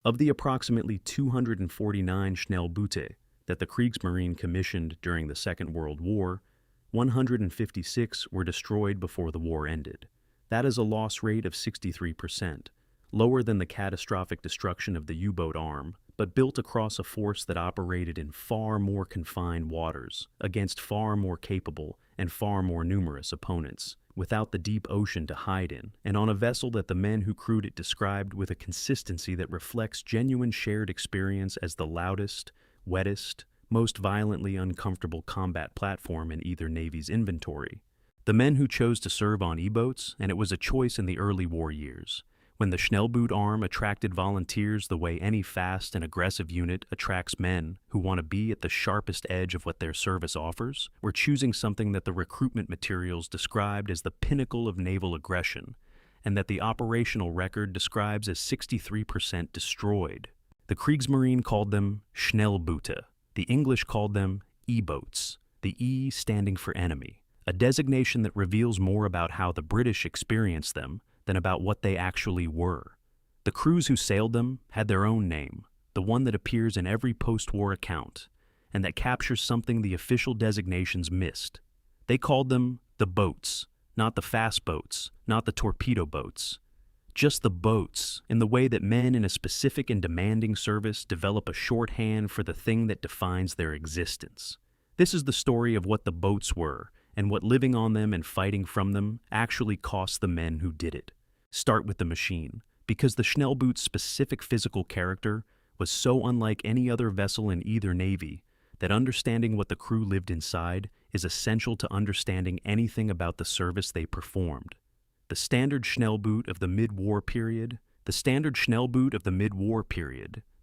Of the approximately 249 Schnellboote that the Kriegsmarine commissioned during the Second World War, 156 were destroyed before the war ended. That is a loss rate of 63%, lower than the catastrophic destruction of the U-boat arm, but built across a force that operated in far more confined waters, against far more capable and far more numerous opponents, without the deep ocean to hide in, and on a vessel that the men who crewed it described with a consistency that reflects genuine shared experience as the loudest, wettest, most violently uncomfortable combat platform in either Navy's inventory. The men who chose to serve on E-boats, and it was a choice in the early war years, when the Schnellboot arm attracted volunteers the way any fast and aggressive unit attracts men who want to be at the sharpest edge of what their service offers, were choosing something that the recruitment materials described as the pinnacle of naval aggression, and that the operational record describes as 63% destroyed. The Kriegsmarine called them Schnellboote. The English called them E-boats, the E standing for enemy, a designation that reveals more about how the British experienced them than about what they actually were. The crews who sailed them had their own name, the one that appears in every post-war account, and that captures something the official designations missed. They called them the boats, not the fast boats, not the torpedo boats. Just the boats, in the way that men in a specific and demanding service develop a shorthand for the thing that defines their existence. This is the story of what the boats were, and what living on them and fighting from them actually cost the men who did it. Start with the machine, because the Schnellboot's specific physical character was so unlike any other vessel in either Navy that understanding what the crew lived inside is essential to understanding anything about the service they performed. The standard Schnellboot of the mid-war period,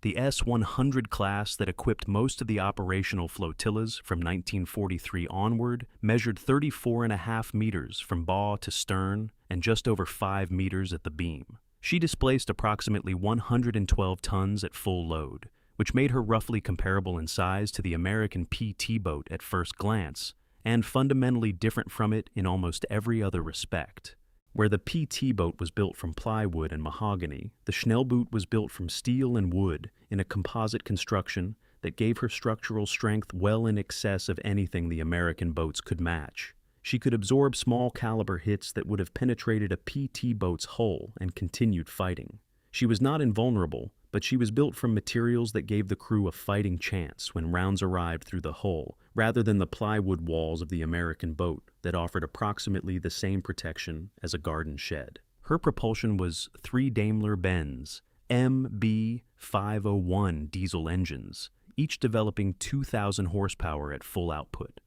the S-100 class that equipped most of the operational flotillas from 1943 onward, measured 34.5 meters from bow to stern and just over 5 meters at the beam. She displaced approximately 112 tons at full load, which made her roughly comparable in size to the American PT boat at first glance, and fundamentally different from it in almost every other respect. Where the PT boat was built from plywood and mahogany, the Schnellboot was built from steel and wood in a composite construction that gave her structural strength well in excess of anything the American boats could match. She could absorb small caliber hits that would have penetrated a PT boat's hull and continued fighting. She was not invulnerable, but she was built from materials that gave the crew a fighting chance when rounds arrived through the hull, rather than the plywood walls of the American boat that offered approximately the same protection as a garden shed. Her propulsion was 3 Daimler-Benz MB501 diesel engines, each developing 2,000 horsepower at full output,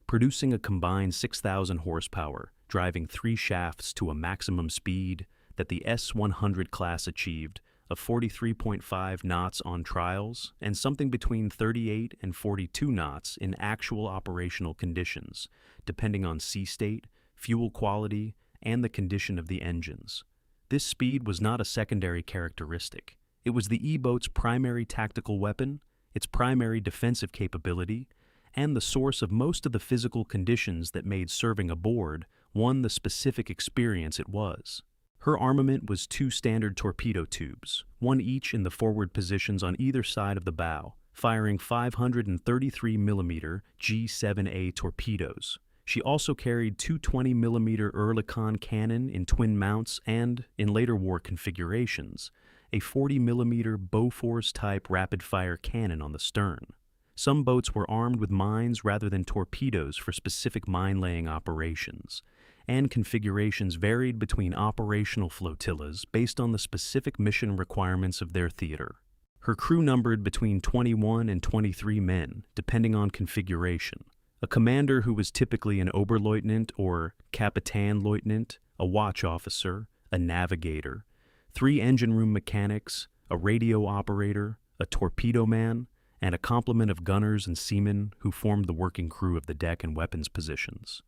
producing a combined 6,000 horsepower, driving 3 shafts to a maximum speed that the S-100 class achieved of 43.5 knots on trials and something between 38 and 42 knots in actual operational conditions, depending on sea state, fuel quality, and the condition of the engines. This speed was not a secondary characteristic. It was the E-boat's primary tactical weapon, its primary defensive capability, and the source of most of the physical conditions that made serving aboard one the specific experience it was. Her armament was 2 standard torpedo tubes, one each in the forward positions on either side of the bow, firing 533mm G7A torpedoes. She also carried 2 20mm Oerlikon cannon in twin mounts and, in later war configurations, a 40mm Bofors-type rapid-fire cannon on the stern. Some boats were armed with mines rather than torpedoes for specific mine-laying operations, and configurations varied between operational flotillas based on the specific mission requirements of their theater. Her crew numbered between 21 and 23 men, depending on configuration. A commander who was typically an Oberleutnant or Kapitänleutnant, a watch officer, a navigator, 3 engine room mechanics, a radio operator, a torpedo man, and a complement of gunners and seamen who formed the working crew of the deck and weapons positions.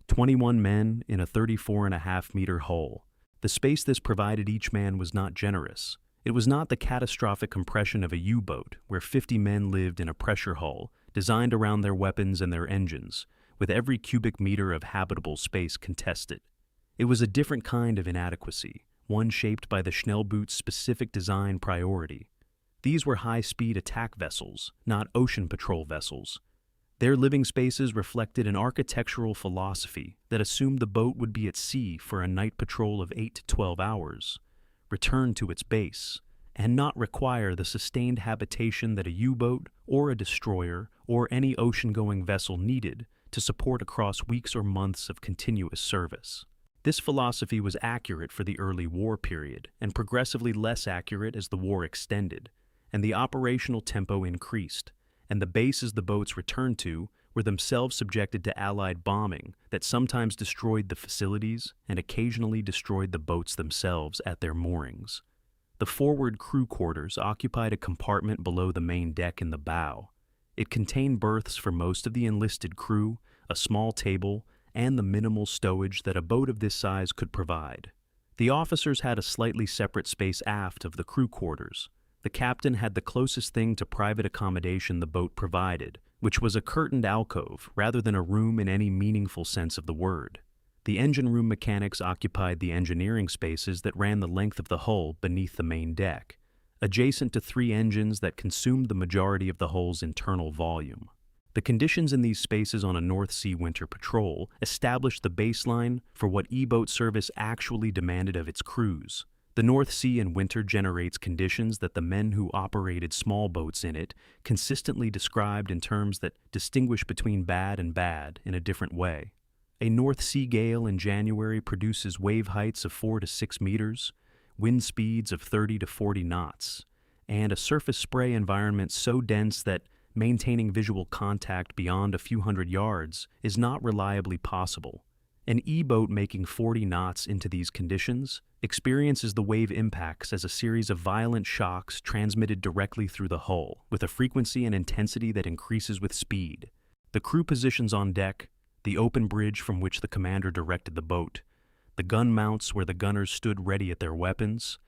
21 men in a 34.5-meter hull. The space this provided each man was not generous. It was not the catastrophic compression of a U-boat, where 50 men lived in a pressure hull, designed around their weapons and their engines, with every cubic meter of habitable space contested. It was a different kind of inadequacy, one shaped by the Schnellboot's specific design priority. These were high-speed attack vessels, not ocean patrol vessels. Their living spaces reflected an architectural philosophy that assumed the boat would be at sea for a night patrol of 8 to 12 hours, return to its base, and not require the sustained habitation that a U-boat or a destroyer or any ocean-going vessel needed to support across weeks or months of continuous service. This philosophy was accurate for the early war period and progressively less accurate as the war extended, and the operational tempo increased, and the bases the boats returned to were themselves subjected to Allied bombing that sometimes destroyed the facilities and occasionally destroyed the boats themselves at their moorings. The forward crew quarters occupied a compartment below the main deck in the bow. It contained berths for most of the enlisted crew, a small table, and the minimal stowage that a boat of this size could provide. The officers had a slightly separate space aft of the crew quarters. The captain had the closest thing to private accommodation the boat provided, which was a curtained alcove rather than a room in any meaningful sense of the word. The engine room mechanics occupied the engineering spaces that ran the length of the hull beneath the main deck, adjacent to 3 engines that consumed the majority of the hull's internal volume. The conditions in these spaces on a North Sea winter patrol established the baseline for what E-boat service actually demanded of its crews. The North Sea in winter generates conditions that the men who operated small boats in it consistently described in terms that distinguish between bad and bad in a different way. A North Sea gale in January produces wave heights of 4 to 6 meters, wind speeds of 30 to 40 knots, and a surface spray environment so dense that maintaining visual contact beyond a few hundred yards is not reliably possible. An E-boat making 40 knots into these conditions experiences the wave impacts as a series of violent shocks transmitted directly through the hull, with a frequency and intensity that increases with speed. The crew positions on deck, the open bridge from which the commander directed the boat, the gun mounts where the gunners stood ready at their weapons,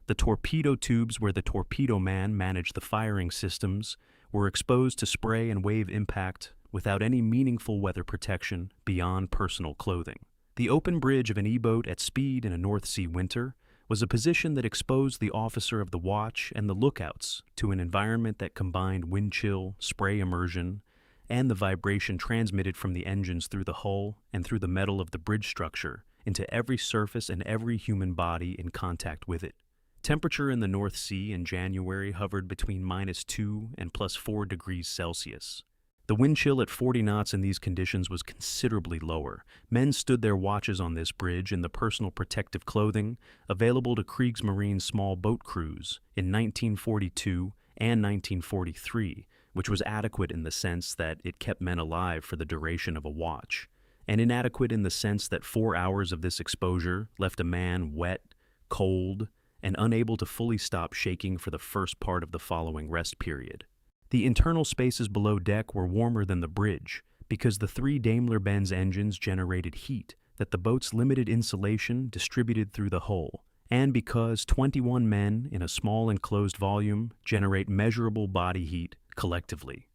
the torpedo tubes where the torpedo man managed the firing systems, were exposed to spray and wave impact without any meaningful weather protection beyond personal clothing. The open bridge of an E-boat at speed in a North Sea winter was a position that exposed the officer of the watch and the lookouts to an environment that combined wind chill, spray immersion, and the vibration transmitted from the engines through the hull and through the metal of the bridge structure into every surface and every human body in contact with it. Temperature in the North Sea in January hovered between -2 and +4 degrees Celsius. The wind chill at 40 knots in these conditions was considerably lower. Men stood their watches on this bridge in the personal protective clothing available to Kriegsmarine small boat crews in 1942 and 1943, which was adequate in the sense that it kept men alive for the duration of a watch, and inadequate in the sense that 4 hours of this exposure left a man wet, cold, and unable to fully stop shaking for the first part of the following rest period. The internal spaces below deck were warmer than the bridge because the 3 Daimler-Benz engines generated heat that the boat's limited insulation distributed through the hull, and because 21 men in a small enclosed volume generate measurable body heat collectively.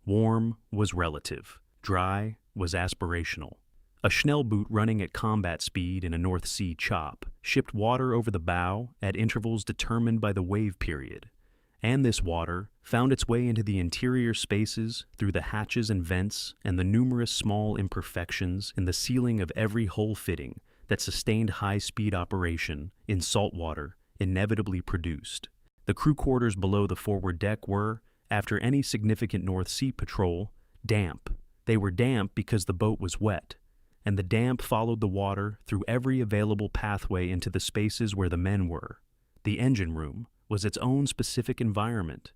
Warm was relative, dry was aspirational. A Schnellboot running at combat speed in a North Sea chop shipped water over the bow at intervals determined by the wave period, and this water found its way into the interior spaces through the hatches and vents and the numerous small imperfections in the ceiling of every hull fitting that sustained high-speed operation in salt water inevitably produced. The crew quarters below the forward deck were, after any significant North Sea patrol, damp. They were damp because the boat was wet, and the damp followed the water through every available pathway into the spaces where the men were. The engine room was its own specific environment.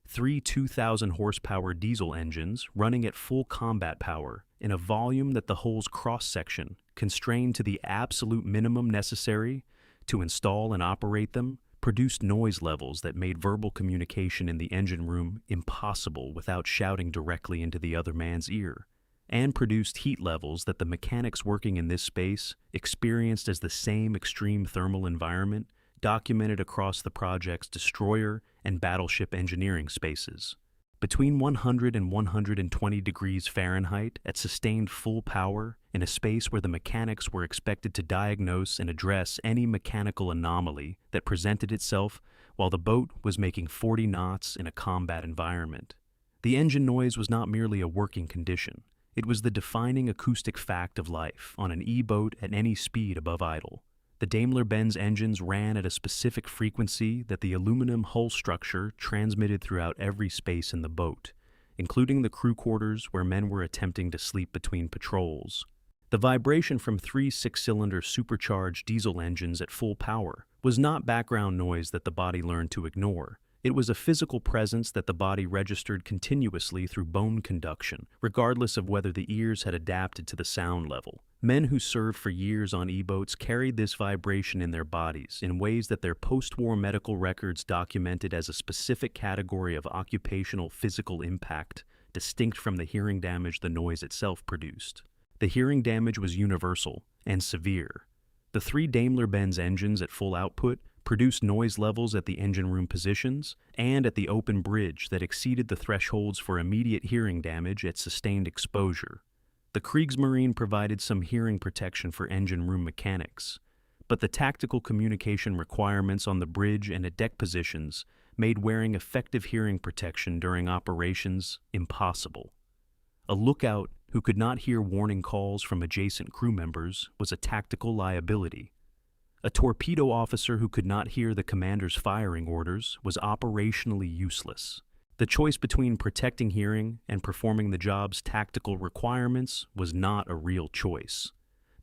3 2,000 horsepower diesel engines running at full combat power in a volume that the hull's cross-section, constrained to the absolute minimum necessary to install and operate them, produced noise levels that made verbal communication in the engine room impossible without shouting directly into the other man's ear, and produced heat levels that the mechanics working in this space experienced as the same extreme thermal environment documented across the project's destroyer and battleship engineering spaces. Between 100 and 120 degrees Fahrenheit at sustained full power in a space where the mechanics were expected to diagnose and address any mechanical anomaly that presented itself while the boat was making 40 knots in a combat environment. The engine noise was not merely a working condition. It was the defining acoustic fact of life on an E-boat at any speed above idle. The Daimler-Benz engines ran at a specific frequency that the aluminum hull structure transmitted throughout every space in the boat, including the crew quarters where men were attempting to sleep between patrols. The vibration from 3 6-cylinder supercharged diesel engines at full power was not background noise that the body learned to ignore. It was a physical presence that the body registered continuously through bone conduction, regardless of whether the ears had adapted to the sound level. Men who served for years on E-boats carried this vibration in their bodies in ways that their post-war medical records documented as a specific category of occupational physical impact, distinct from the hearing damage the noise itself produced. The hearing damage was universal and severe. The 3 Daimler-Benz engines at full output produced noise levels at the engine room positions and at the open bridge that exceeded the thresholds for immediate hearing damage at sustained exposure. The Kriegsmarine provided some hearing protection for engine room mechanics, but the tactical communication requirements on the bridge and at deck positions made wearing effective hearing protection during operations impossible. A lookout who could not hear warning calls from adjacent crew members was a tactical liability. A torpedo officer who could not hear the commander's firing orders was operationally useless. The choice between protecting hearing and performing the job's tactical requirements was not a real choice.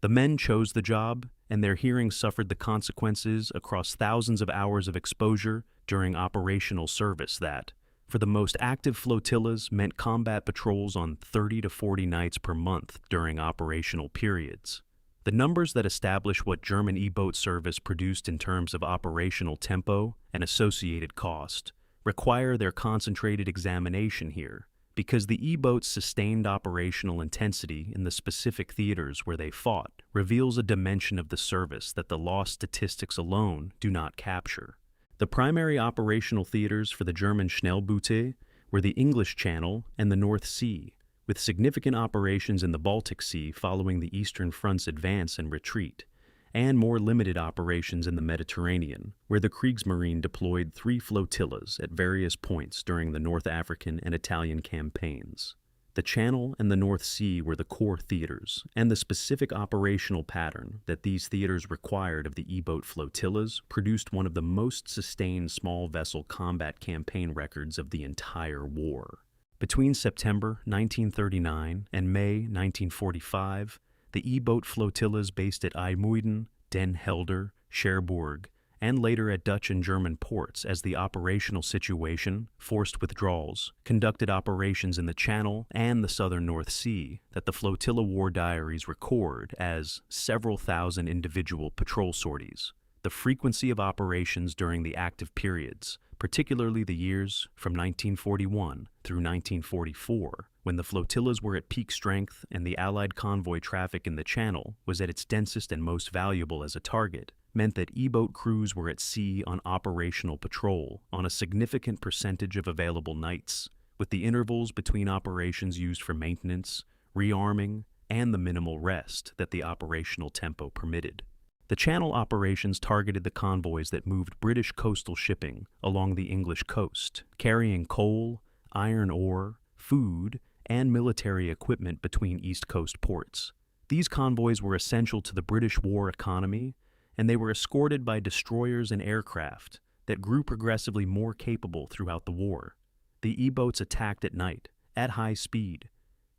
The men chose the job, and their hearing suffered the consequences across thousands of hours of exposure during operational service that, for the most active flotillas, meant combat patrols on 30 to 40 nights per month during operational periods. The numbers that establish what German E-boat service produced in terms of operational tempo and associated cost require their concentrated examination here, because the E-boat's sustained operational intensity in the specific theaters where they fought reveals a dimension of the service that the loss statistics alone do not capture. The primary operational theaters for the German Schnellboote were the English Channel and the North Sea, with significant operations in the Baltic Sea following the Eastern Front's advance and retreat, and more limited operations in the Mediterranean, where the Kriegsmarine deployed 3 flotillas at various points during the North African and Italian campaigns. The Channel and the North Sea were the core theaters, and the specific operational pattern that these theaters required of the E-boat flotillas produced one of the most sustained small vessel combat campaign records of the entire war. Between September 1939 and May 1945, the E-boat flotillas based at IJmuiden, Den Helder, Cherbourg, and later at Dutch and German ports as the operational situation forced withdrawals, conducted operations in the Channel and the southern North Sea that the flotilla war diaries record as several thousand individual patrol sorties. The frequency of operations during the active periods, particularly the years from 1941 through 1944, when the flotillas were at peak strength and the Allied convoy traffic in the Channel was at its densest and most valuable as a target, meant that E-boat crews were at sea on operational patrol on a significant percentage of available nights, with the intervals between operations used for maintenance, rearming, and the minimal rest that the operational tempo permitted. The Channel operations targeted the convoys that moved British coastal shipping along the English coast, carrying coal, iron ore, food, and military equipment between East Coast ports. These convoys were essential to the British war economy, and they were escorted by destroyers and aircraft that grew progressively more capable throughout the war. The E-boats attacked at night, at high speed,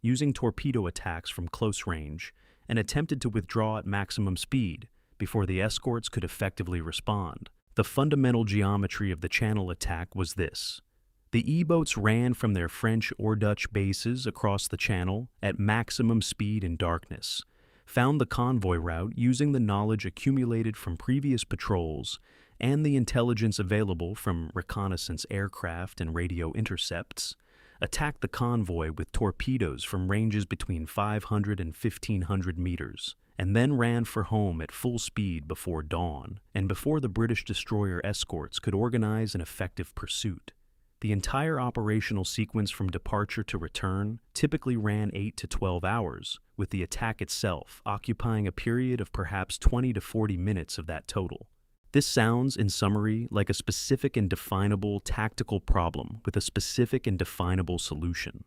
using torpedo attacks from close range, and attempted to withdraw at maximum speed before the escorts could effectively respond. The fundamental geometry of the Channel attack was this. The E-boats ran from their French or Dutch bases across the Channel at maximum speed in darkness, found the convoy route using the knowledge accumulated from previous patrols and the intelligence available from reconnaissance aircraft and radio intercepts, attacked the convoy with torpedoes from ranges between 500 and 1,500 meters, and then ran for home at full speed before dawn and before the British destroyer escorts could organize an effective pursuit. The entire operational sequence from departure to return typically ran 8 to 12 hours, with the attack itself occupying a period of perhaps 20 to 40 minutes of that total. This sounds, in summary, like a specific and definable tactical problem with a specific and definable solution.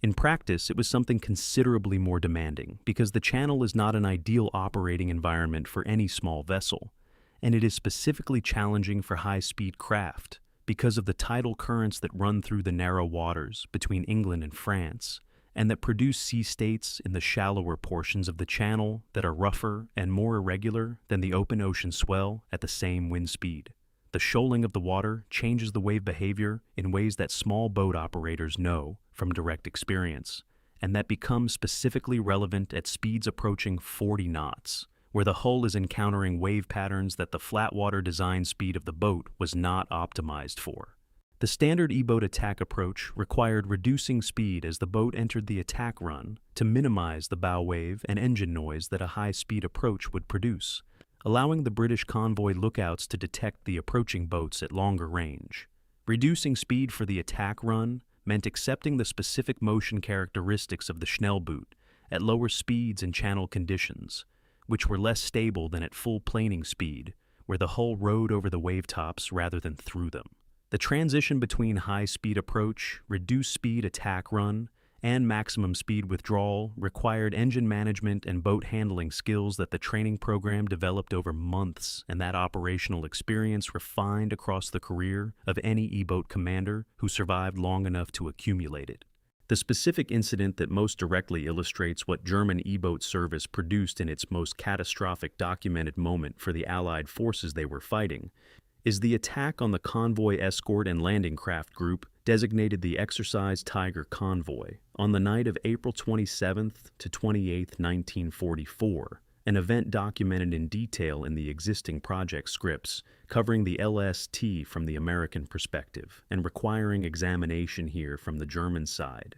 In practice, it was something considerably more demanding because the channel is not an ideal operating environment for any small vessel, and it is specifically challenging for high-speed craft because of the tidal currents that run through the narrow waters between England and France, and that produce sea states in the shallower portions of the channel that are rougher and more irregular than the open ocean swell at the same wind speed. The shoaling of the water changes the wave behavior in ways that small boat operators know from direct experience, and that become specifically relevant at speeds approaching 40 knots, where the hull is encountering wave patterns that the flat water design speed of the boat was not optimized for. The standard E-boat attack approach required reducing speed as the boat entered the attack run to minimize the bow wave and engine noise that a high-speed approach would produce, allowing the British convoy lookouts to detect the approaching boats at longer range. Reducing speed for the attack run meant accepting the specific motion characteristics of the Schnellboot at lower speeds and channel conditions, which were less stable than at full planing speed, where the hull rode over the wave tops rather than through them. The transition between high-speed approach, reduced speed attack run, and maximum speed withdrawal required engine management and boat handling skills that the training program developed over months, and that operational experience refined across the career of any E-boat commander who survived long enough to accumulate it. The specific incident that most directly illustrates what German E-boat service produced in its most catastrophic documented moment for the Allied forces they were fighting is the attack on the convoy escort and landing craft group designated the Exercise Tiger Convoy on the night of April 27th to 28th, 1944, an event documented in detail in the existing project scripts, covering the LST from the American perspective and requiring examination here from the German side.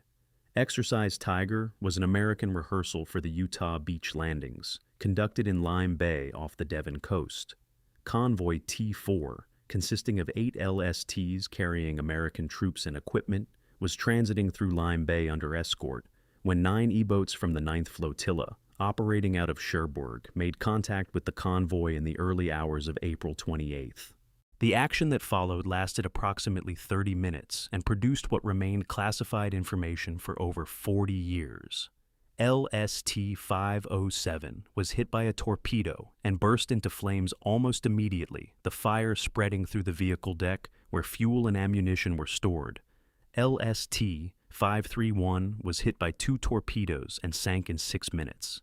Exercise Tiger was an American rehearsal for the Utah beach landings, conducted in Lime Bay off the Devon coast. Convoy T4, consisting of 8 LSTs carrying American troops and equipment, was transiting through Lime Bay under escort when 9 E-boats from the 9th Flotilla, operating out of Cherbourg, made contact with the convoy in the early hours of April 28th. The action that followed lasted approximately 30 minutes and produced what remained classified information for over 40 years. LST-507 was hit by a torpedo and burst into flames almost immediately, the fire spreading through the vehicle deck where fuel and ammunition were stored. LST-531 was hit by 2 torpedoes and sank in 6 minutes.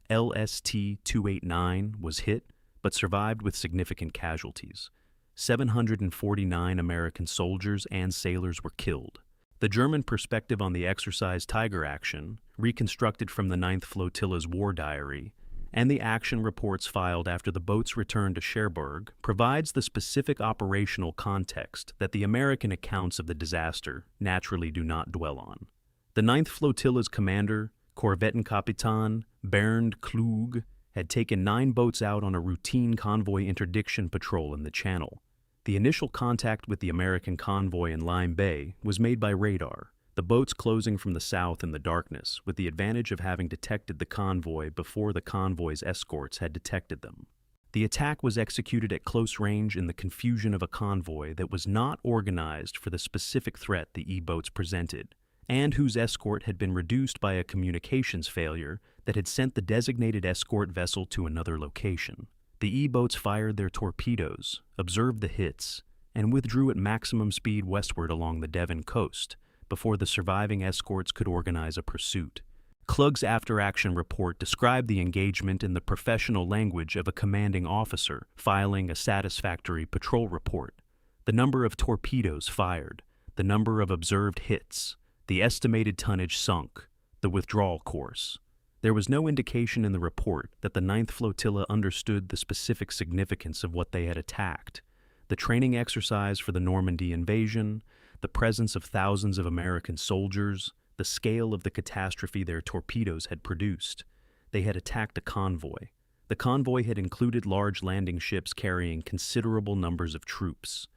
LST-289 was hit, but survived with significant casualties. 749 American soldiers and sailors were killed. The German perspective on the Exercise Tiger action, reconstructed from the 9th Flotilla's war diary, and the action reports filed after the boats returned to Cherbourg, provides the specific operational context that the American accounts of the disaster naturally do not dwell on. The 9th Flotilla's commander, Korvettenkapitän Bernd Klug, had taken 9 boats out on a routine convoy interdiction patrol in the Channel. The initial contact with the American convoy in Lime Bay was made by radar, the boats closing from the south in the darkness, with the advantage of having detected the convoy before the convoy's escorts had detected them. The attack was executed at close range in the confusion of a convoy that was not organized for the specific threat the E-boats presented, and whose escort had been reduced by a communications failure that had sent the designated escort vessel to another location. The E-boats fired their torpedoes, observed the hits, and withdrew at maximum speed westward along the Devon coast before the surviving escorts could organize a pursuit. Klug's after-action report described the engagement in the professional language of a commanding officer filing a satisfactory patrol report, the number of torpedoes fired, the number of observed hits, the estimated tonnage sunk, the withdrawal course. There was no indication in the report that the 9th Flotilla understood the specific significance of what they had attacked, the training exercise for the Normandy invasion, the presence of thousands of American soldiers, the scale of the catastrophe their torpedoes had produced. They had attacked a convoy. The convoy had included large landing ships carrying considerable numbers of troops.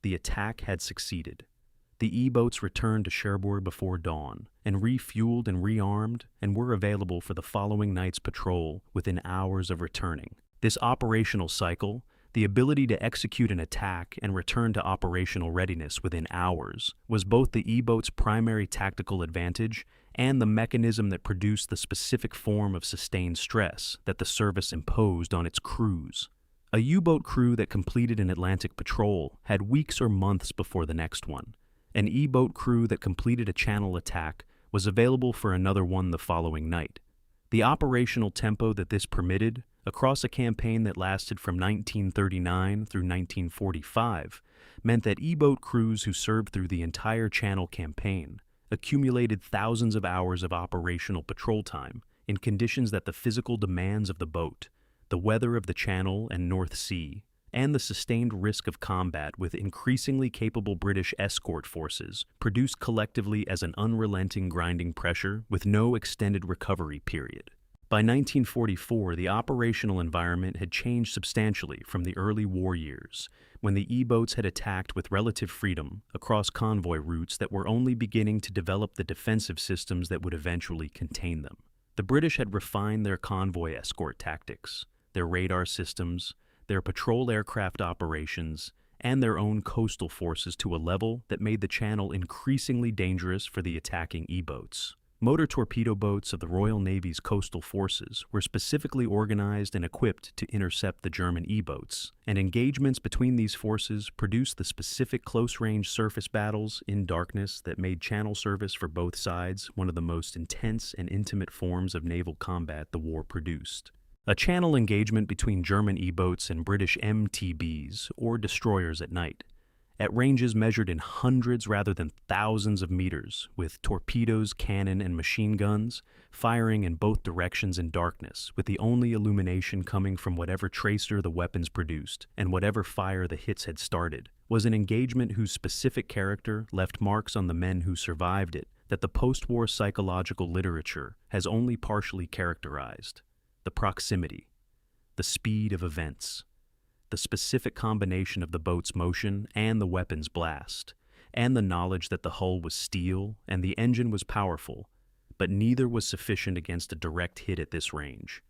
The attack had succeeded. the E-boats returned to Cherbourg before dawn, and refueled and rearmed, and were available for the following night's patrol within hours of returning. This operational cycle, the ability to execute an attack and return to operational readiness within hours, was both the E-boat's primary tactical advantage and the mechanism that produced the specific form of sustained stress that the service imposed on its crews. A U-boat crew that completed an Atlantic patrol had weeks or months before the next one. An E-boat crew that completed a channel attack was available for another one the following night. The operational tempo that this permitted, across a campaign that lasted from 1939 through 1945, meant that E-boat crews who served through the entire Channel campaign accumulated thousands of hours of operational patrol time in conditions that the physical demands of the boat, the weather of the Channel and North Sea, and the sustained risk of combat with increasingly capable British escort forces produced collectively as an unrelenting grinding pressure with no extended recovery period. By 1944, the operational environment had changed substantially from the early war years, when the E-boats had attacked with relative freedom across convoy routes that were only beginning to develop the defensive systems that would eventually contain them. The British had refined their convoy escort tactics, their radar systems, their patrol aircraft operations, and their own coastal forces to a level that made the Channel increasingly dangerous for the attacking E-boats. Motor torpedo boats of the Royal Navy's coastal forces were specifically organized and equipped to intercept the German E-boats, and engagements between these forces produced the specific close-range surface battles in darkness that made channel service for both sides one of the most intense and intimate forms of naval combat the war produced. A channel engagement between German E-boats and British MTBs, or destroyers at night, at ranges measured in hundreds rather than thousands of meters, with torpedoes, cannon, and machine guns firing in both directions in darkness, with the only illumination coming from whatever tracer the weapons produced and whatever fire the hits had started, was an engagement whose specific character left marks on the men who survived it that the post-war psychological literature has only partially characterized. The proximity, the speed of events, the specific combination of the boat's motion and the weapon's blast, and the knowledge that the hull was steel and the engine was powerful, but neither was sufficient against a direct hit at this range.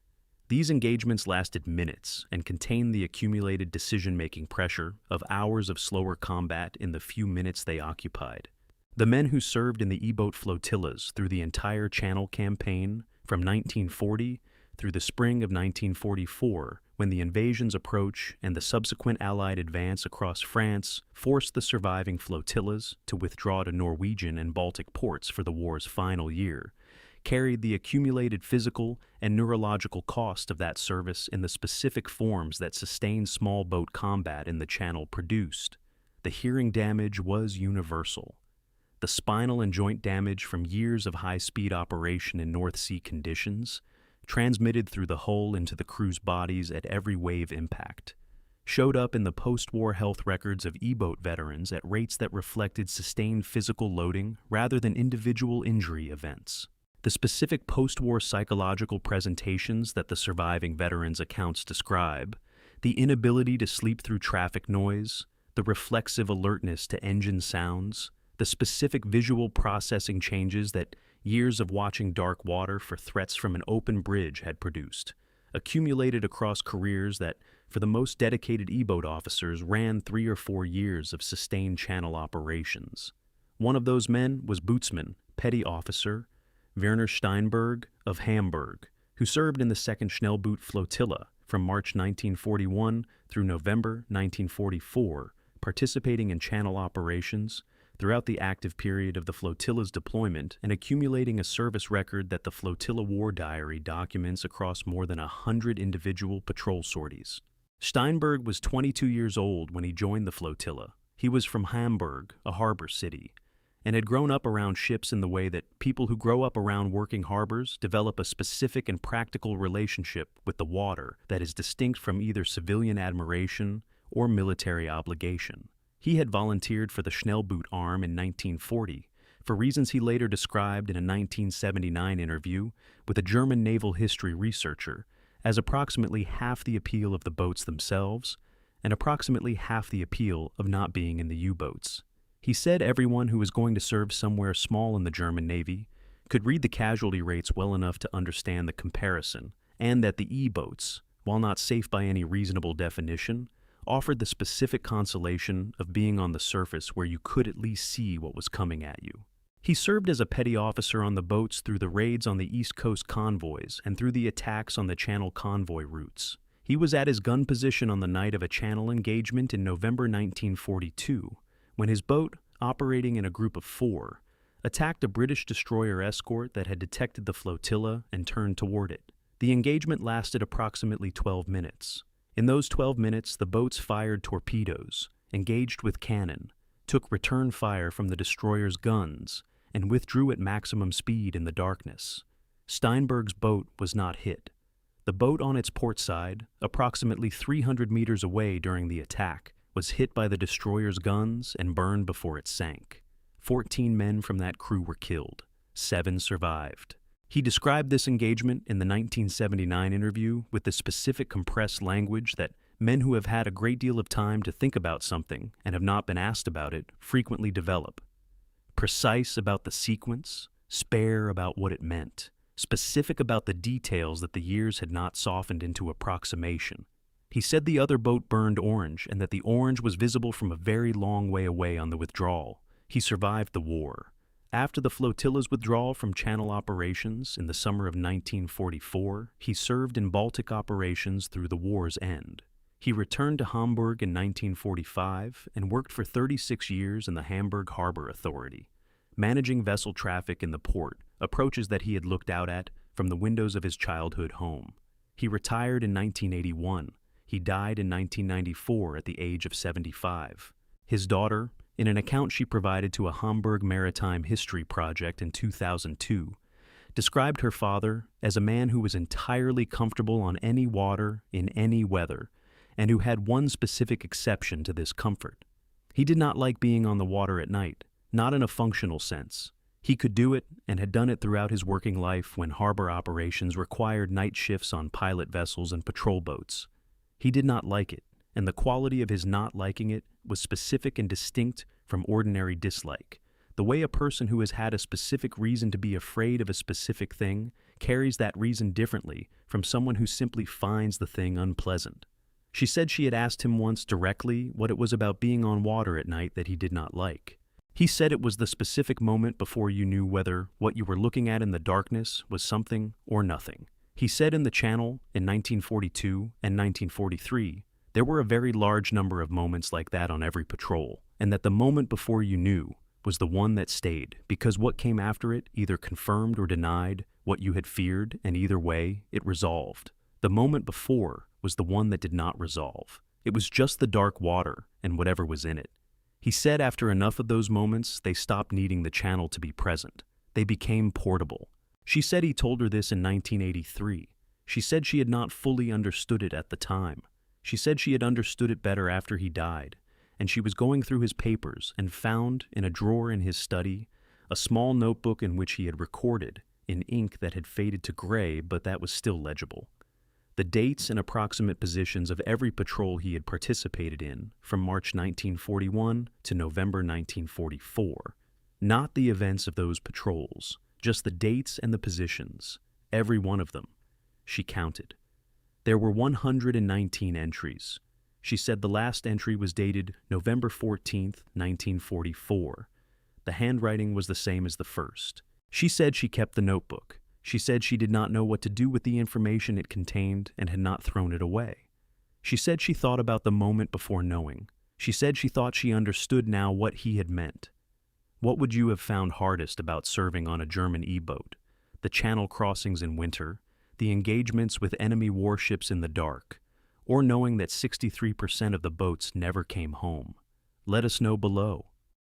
These engagements lasted minutes and contained the accumulated decision-making pressure of hours of slower combat in the few minutes they occupied. The men who served in the E-boat flotillas through the entire Channel campaign from 1940 through the spring of 1944, when the invasion's approach and the subsequent Allied advance across France forced the surviving flotillas to withdraw to Norwegian and Baltic ports for the war's final year, carried the accumulated physical and neurological cost of that service in the specific forms that sustained small boat combat in the Channel produced. The hearing damage was universal. The spinal and joint damage from years of high-speed operation in North Sea conditions, transmitted through the hull into the crew's bodies at every wave impact, showed up in the post-war health records of E-boat veterans at rates that reflected sustained physical loading rather than individual injury events. The specific post-war psychological presentations that the surviving veterans' accounts describe, the inability to sleep through traffic noise, the reflexive alertness to engine sounds, the specific visual processing changes that years of watching dark water for threats from an open bridge had produced, accumulated across careers that, for the most dedicated E-boat officers, ran 3 or 4 years of sustained Channel operations. One of those men was Bootsman, Petty Officer Werner Steinberg of Hamburg, who served in the 2nd Schnellboot Flotilla from March 1941 through November 1944, participating in Channel operations throughout the active period of the flotilla's deployment and accumulating a service record that the flotilla war diary documents across more than 100 individual patrol sorties. Steinberg was 22 years old when he joined the flotilla. He was from Hamburg, a harbor city, and had grown up around ships in the way that people who grow up around working harbors develop a specific and practical relationship with the water that is distinct from either civilian admiration or military obligation. He had volunteered for the Schnellboot arm in 1940, for reasons he later described in a 1979 interview with a German naval history researcher as approximately half the appeal of the boats themselves and approximately half the appeal of not being in the U-boats. He said everyone who was going to serve somewhere small in the German Navy could read the casualty rates well enough to understand the comparison, and that the E-boats, while not safe by any reasonable definition, offered the specific consolation of being on the surface where you could at least see what was coming at you. He served as a petty officer on the boats through the raids on the East Coast convoys and through the attacks on the Channel convoy routes. He was at his gun position on the night of a Channel engagement in November 1942, when his boat, operating in a group of 4, attacked a British destroyer escort that had detected the flotilla and turned toward it. The engagement lasted approximately 12 minutes. In those 12 minutes, the boats fired torpedoes, engaged with cannon, took return fire from the destroyer's guns, and withdrew at maximum speed in the darkness. Steinberg's boat was not hit. The boat on its port side, approximately 300 meters away during the attack, was hit by the destroyer's guns and burned before it sank. 14 men from that crew were killed. 7 survived. He described this engagement in the 1979 interview with the specific compressed language that men who have had a great deal of time to think about something and have not been asked about it frequently develop. Precise about the sequence, spare about what it meant, specific about the details that the years had not softened into approximation. He said the other boat burned orange and that the orange was visible from a very long way away on the withdrawal. He survived the war. After the flotilla's withdrawal from Channel operations in the summer of 1944, he served in Baltic operations through the war's end. He returned to Hamburg in 1945 and worked for 36 years in the Hamburg Harbor Authority, managing vessel traffic in the port, approaches that he had looked out at from the windows of his childhood home. He retired in 1981. He died in 1994 at the age of 75. His daughter, in an account she provided to a Hamburg Maritime History project in 2002, described her father as a man who was entirely comfortable on any water in any weather, and who had one specific exception to this comfort. He did not like being on the water at night, not in a functional sense. He could do it and had done it throughout his working life when harbor operations required night shifts on pilot vessels and patrol boats. He did not like it, and the quality of his not liking it was specific and distinct from ordinary dislike. The way a person who has had a specific reason to be afraid of a specific thing carries that reason differently from someone who simply finds the thing unpleasant. She said she had asked him once directly what it was about being on water at night that he did not like. He said it was the specific moment before you knew whether what you were looking at in the darkness was something or nothing. He said in the Channel in 1942 and 1943, there were a very large number of moments like that on every patrol, and that the moment before you knew was the one that stayed, because what came after it either confirmed or denied what you had feared, and either way, it resolved. The moment before was the one that did not resolve. It was just the dark water and whatever was in it. He said after enough of those moments, they stopped needing the Channel to be present. They became portable. She said he told her this in 1983. She said she had not fully understood it at the time. She said she had understood it better after he died, and she was going through his papers and found, in a drawer in his study, a small notebook in which he had recorded, in ink that had faded to gray but that was still legible, the dates and approximate positions of every patrol he had participated in from March 1941 to November 1944. Not the events of those patrols, just the dates and the positions, every one of them. She counted. There were 119 entries. She said the last entry was dated November 14, 1944. The handwriting was the same as the first. She said she kept the notebook. She said she did not know what to do with the information it contained and had not thrown it away. She said she thought about the moment before knowing. She said she thought she understood now what he had meant. What would you have found hardest about serving on a German E-boat? The Channel crossings in winter, the engagements with enemy warships in the dark, or knowing that 63% of the boats never came home? Let us know below.